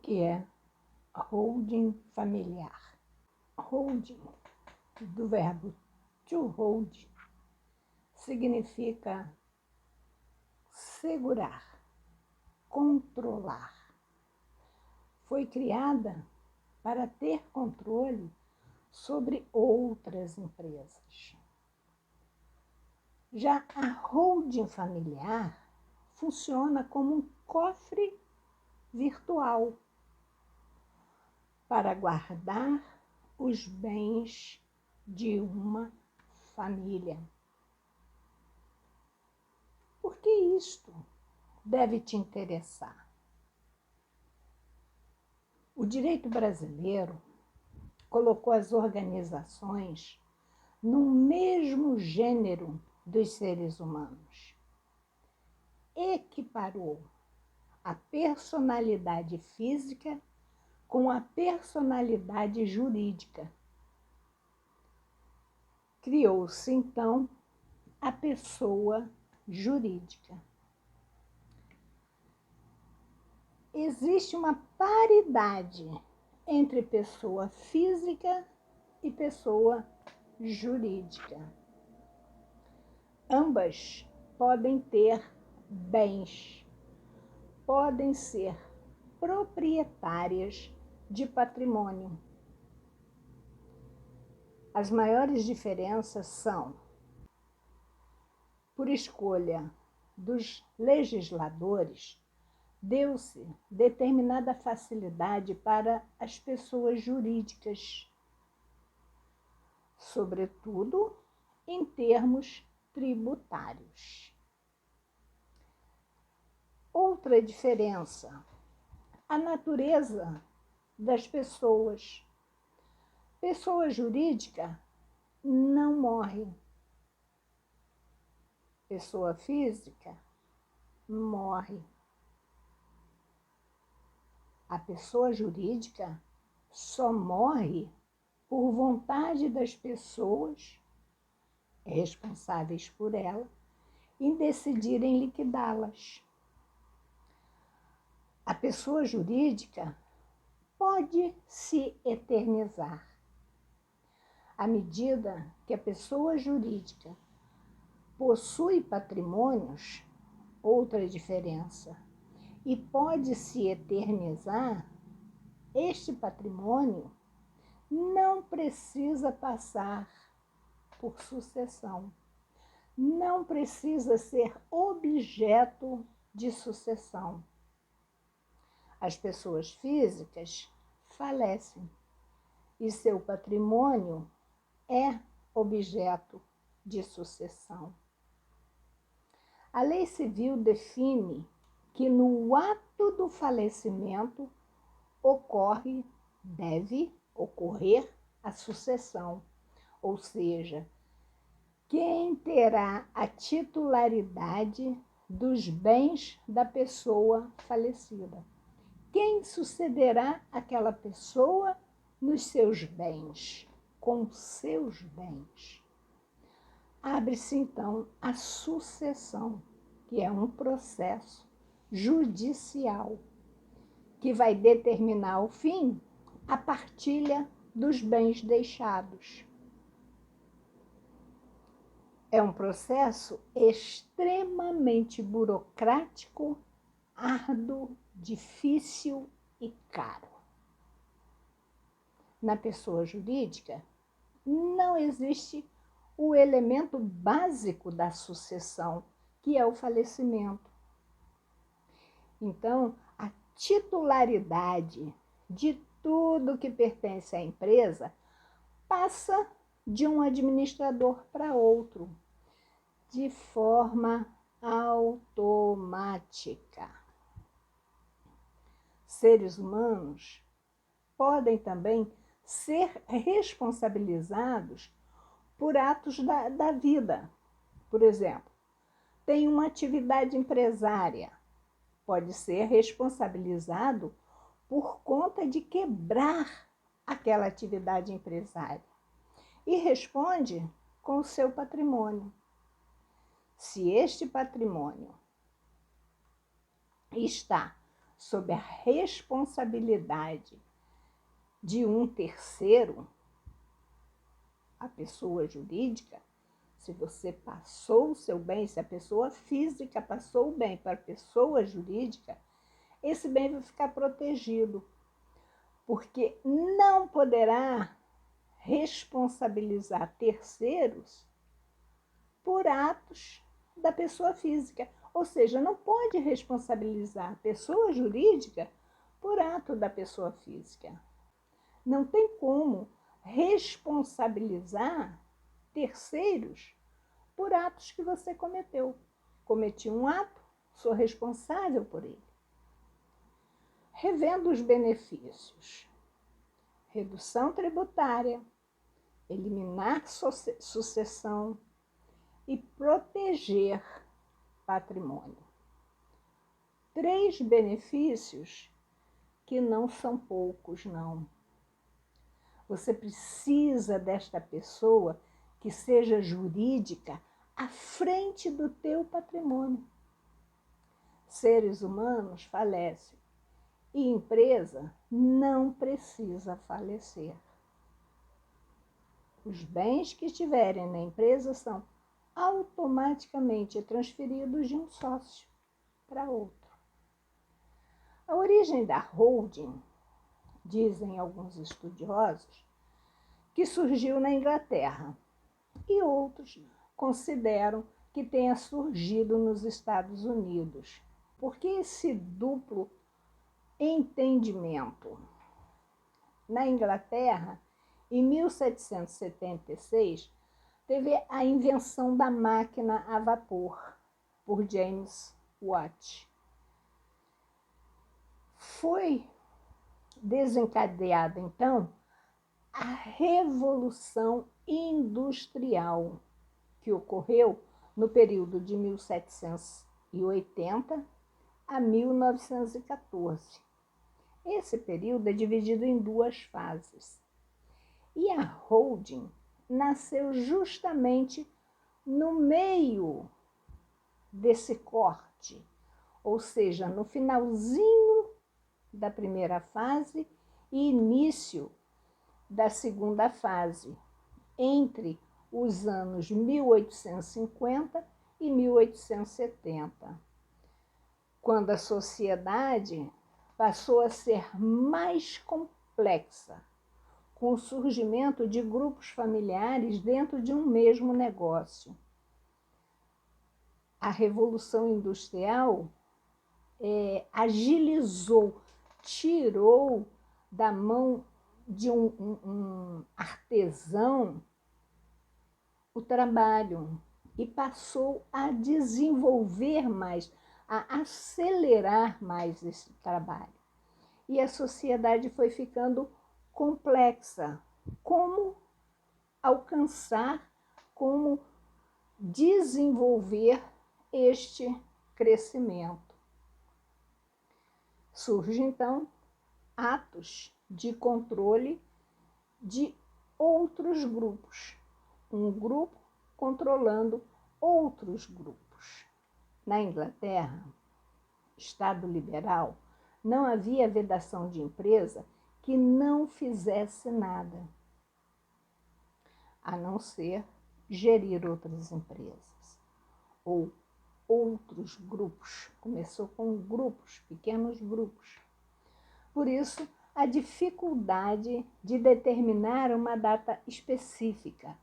que é holding familiar? Holding, do verbo to hold, significa segurar, controlar. Foi criada para ter controle sobre outras empresas. Já a holding familiar funciona como um cofre virtual para guardar os bens de uma família. Por que isto deve te interessar? O direito brasileiro colocou as organizações no mesmo gênero dos seres humanos. Equiparou a personalidade física com a personalidade jurídica. Criou-se, então, a pessoa jurídica. Existe uma paridade entre pessoa física e pessoa jurídica. Ambas podem ter bens, podem ser proprietárias de patrimônio. As maiores diferenças são, por escolha dos legisladores, deu-se determinada facilidade para as pessoas jurídicas, sobretudo em termos tributários. Outra diferença, a natureza das pessoas. Pessoa jurídica não morre. Pessoa física morre. A pessoa jurídica só morre por vontade das pessoas responsáveis por ela em decidirem liquidá-las. A pessoa jurídica pode se eternizar. À medida que a pessoa jurídica possui patrimônios, outra diferença, e pode se eternizar, este patrimônio não precisa passar por sucessão, não precisa ser objeto de sucessão. As pessoas físicas falecem e seu patrimônio é objeto de sucessão. A lei civil define que no ato do falecimento deve ocorrer a sucessão, ou seja, quem terá a titularidade dos bens da pessoa falecida. Quem sucederá aquela pessoa nos seus bens, com seus bens. Abre-se, então, a sucessão, que é um processo judicial, que vai determinar, ao fim, a partilha dos bens deixados. É um processo extremamente burocrático, árduo, difícil e caro. Na pessoa jurídica, não existe o elemento básico da sucessão, que é o falecimento. Então, a titularidade de tudo que pertence à empresa passa de um administrador para outro, de forma automática. Seres humanos podem também ser responsabilizados por atos da vida. Por exemplo, tem uma atividade empresária, pode ser responsabilizado por conta de quebrar aquela atividade empresária e responde com o seu patrimônio. Se este patrimônio está sob a responsabilidade de um terceiro, a pessoa jurídica, se você passou o seu bem, se a pessoa física passou o bem para a pessoa jurídica, esse bem vai ficar protegido, porque não poderá responsabilizar terceiros por atos da pessoa física. Ou seja, não pode responsabilizar a pessoa jurídica por ato da pessoa física. Não tem como responsabilizar terceiros por atos que você cometeu. Cometi um ato, sou responsável por ele. Revendo os benefícios. Redução tributária, eliminar sucessão e proteger patrimônio. 3 benefícios que não são poucos, não. Você precisa desta pessoa que seja jurídica à frente do teu patrimônio. Seres humanos falecem e empresa não precisa falecer. Os bens que estiverem na empresa são automaticamente transferidos de um sócio para outro. A origem da holding, dizem alguns estudiosos, que surgiu na Inglaterra, e outros consideram que tenha surgido nos Estados Unidos. Porque esse duplo entendimento? Na Inglaterra, em 1776, teve a invenção da máquina a vapor, por James Watt. Foi desencadeada, então, a Revolução Industrial, que ocorreu no período de 1780 a 1914. Esse período é dividido em 2 fases. E a holding nasceu justamente no meio desse corte, ou seja, no finalzinho da primeira fase e início da segunda fase, entre os anos 1850 e 1870, quando a sociedade passou a ser mais complexa, com o surgimento de grupos familiares dentro de um mesmo negócio. A Revolução Industrial agilizou, tirou da mão de um artesão o trabalho e passou a desenvolver mais, a acelerar mais esse trabalho. E a sociedade foi ficando complexa. Como alcançar, como desenvolver este crescimento? Surge, então, atos de controle de outros grupos. Um grupo controlando outros grupos. Na Inglaterra, Estado liberal, não havia vedação de empresa que não fizesse nada, a não ser gerir outras empresas ou outros grupos. Começou com grupos, pequenos grupos. Por isso, a dificuldade de determinar uma data específica.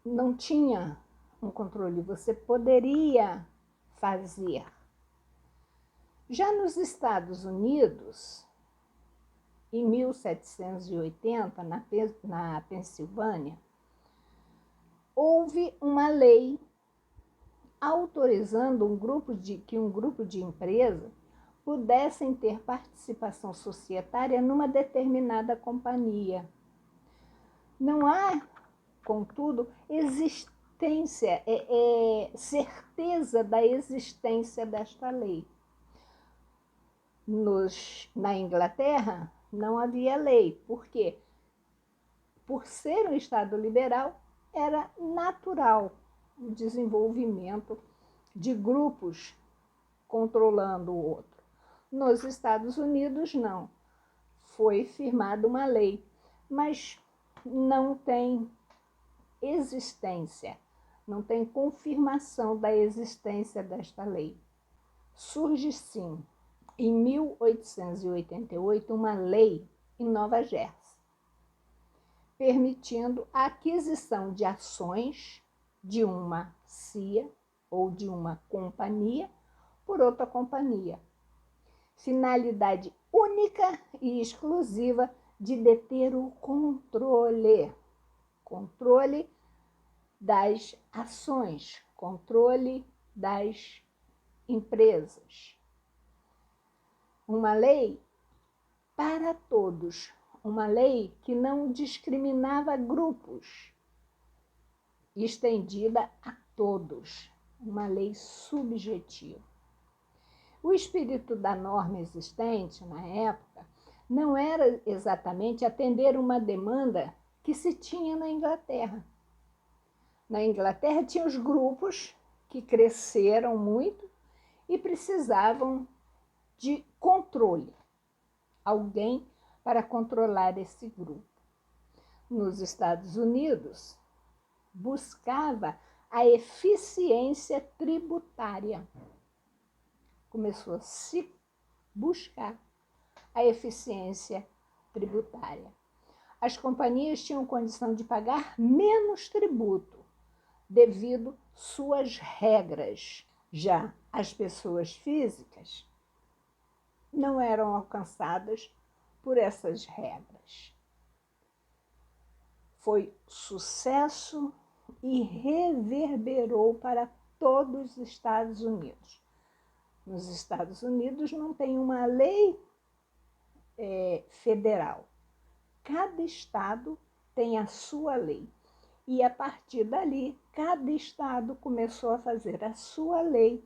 Não tinha um controle, você poderia fazer. Já nos Estados Unidos, em 1780, na Pensilvânia, houve uma lei autorizando que um grupo de empresas pudessem ter participação societária numa determinada companhia. Não há, contudo, certeza da existência desta lei. Na Inglaterra, não havia lei. Por quê? Por ser um Estado liberal, era natural o desenvolvimento de grupos controlando o outro. Nos Estados Unidos, não. Foi firmada uma lei, mas não tem existência, não tem confirmação da existência desta lei. Surge, sim, em 1888, uma lei em Nova Jersey, permitindo a aquisição de ações de uma CIA ou de uma companhia por outra companhia. Finalidade única e exclusiva de deter o controle das ações, controle das empresas. Uma lei para todos, uma lei que não discriminava grupos, estendida a todos, uma lei subjetiva. O espírito da norma existente na época não era exatamente atender uma demanda que se tinha na Inglaterra. Na Inglaterra tinha os grupos que cresceram muito e precisavam de controle, alguém para controlar esse grupo. Nos Estados Unidos, buscava a eficiência tributária. Começou a se buscar a eficiência tributária. As companhias tinham condição de pagar menos tributo, devido suas regras. Já as pessoas físicas não eram alcançadas por essas regras. Foi sucesso e reverberou para todos os Estados Unidos. Nos Estados Unidos não tem uma lei federal. Cada estado tem a sua lei. E a partir dali, cada estado começou a fazer a sua lei,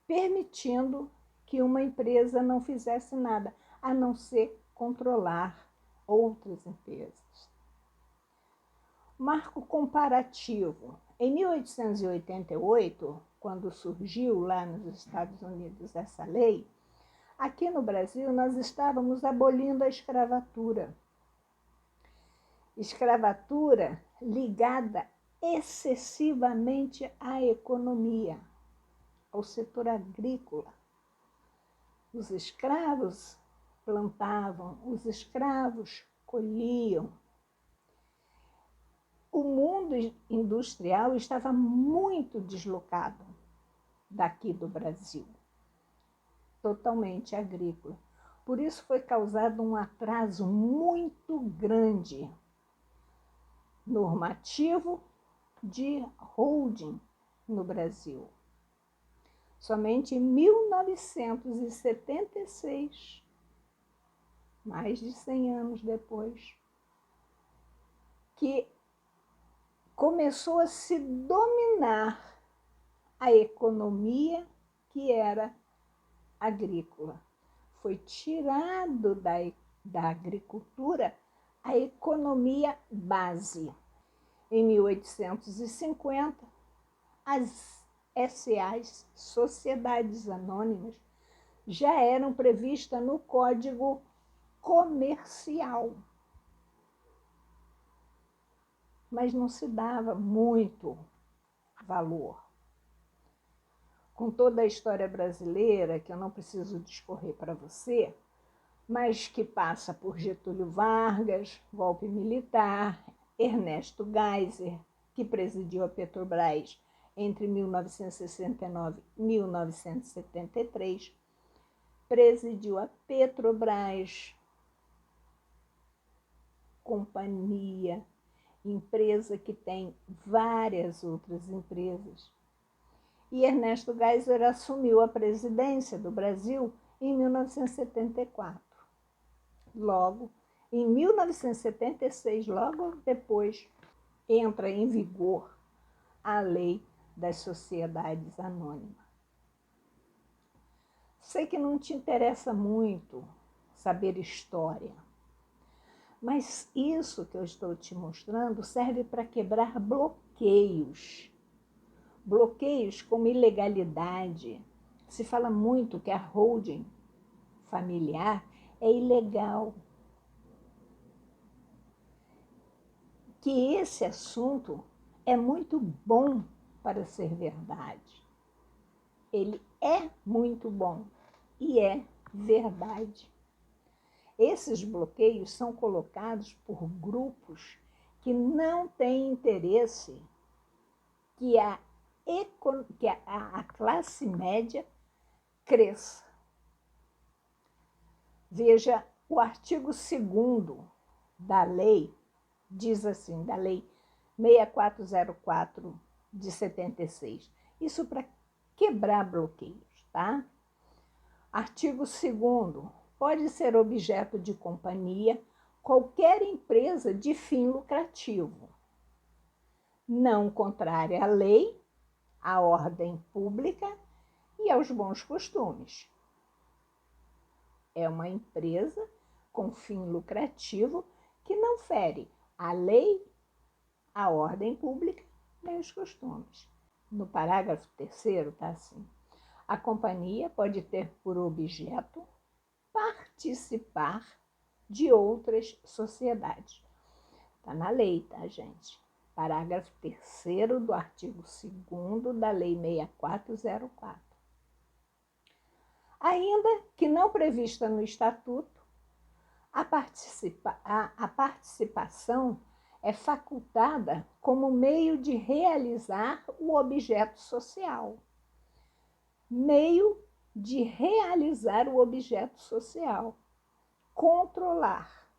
permitindo que uma empresa não fizesse nada, a não ser controlar outras empresas. Marco comparativo. Em 1888, quando surgiu lá nos Estados Unidos essa lei, aqui no Brasil nós estávamos abolindo a escravatura. Escravatura ligada excessivamente à economia, ao setor agrícola. Os escravos plantavam, os escravos colhiam. O mundo industrial estava muito deslocado daqui do Brasil, totalmente agrícola. Por isso foi causado um atraso muito grande normativo de holding no Brasil. Somente em 1976, mais de 100 anos depois, que começou a se dominar a economia que era agrícola. Foi tirado da agricultura a economia base. Em 1850, as SAs, Sociedades Anônimas, já eram previstas no Código Comercial. Mas não se dava muito valor. Com toda a história brasileira, que eu não preciso discorrer para você, mas que passa por Getúlio Vargas, golpe militar, Ernesto Geisel, que presidiu a Petrobras entre 1969 e 1973, presidiu a Petrobras, companhia, empresa que tem várias outras empresas. E Ernesto Geisel assumiu a presidência do Brasil em 1974. Logo, em 1976, logo depois, entra em vigor a Lei das Sociedades Anônimas. Sei que não te interessa muito saber história, mas isso que eu estou te mostrando serve para quebrar bloqueios. Bloqueios como ilegalidade, Se fala muito que a holding familiar é ilegal, que esse assunto é muito bom para ser verdade. Ele é muito bom e é verdade. Esses bloqueios são colocados por grupos que não têm interesse que a classe média cresça. Veja, o artigo 2º da lei, diz assim, da lei 6404 de 76. Isso para quebrar bloqueios, tá? Artigo 2º. Pode ser objeto de companhia qualquer empresa de fim lucrativo, não contrária à lei, à ordem pública e aos bons costumes. É uma empresa com fim lucrativo que não fere a lei, a ordem pública nem os costumes. No parágrafo 3º está assim: a companhia pode ter por objeto participar de outras sociedades. Está na lei, tá, gente? Parágrafo 3º do artigo 2º da Lei 6404. Ainda que não prevista no Estatuto, a participação é facultada como meio de realizar o objeto social. Meio de realizar o objeto social, controlar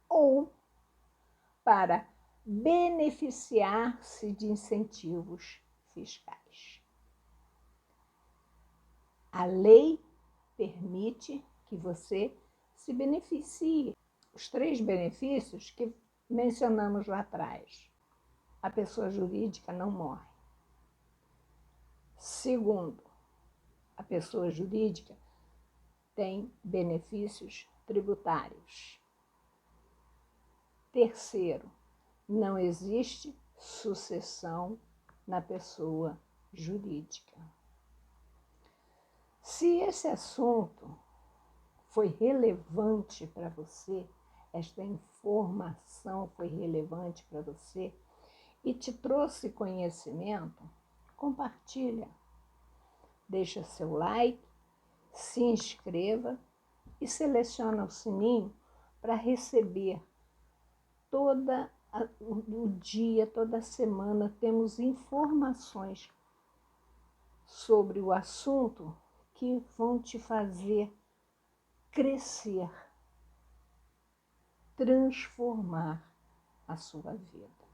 ou para beneficiar-se de incentivos fiscais. A lei permite que você se beneficie. Os 3 benefícios que mencionamos lá atrás. A pessoa jurídica não morre. Segundo, a pessoa jurídica tem benefícios tributários. Terceiro, não existe sucessão na pessoa jurídica. Se esse assunto foi relevante para você, esta informação foi relevante para você e te trouxe conhecimento, compartilha. Deixa seu like, se inscreva e seleciona o sininho para receber o dia, toda semana, temos informações sobre o assunto que vão te fazer crescer, transformar a sua vida.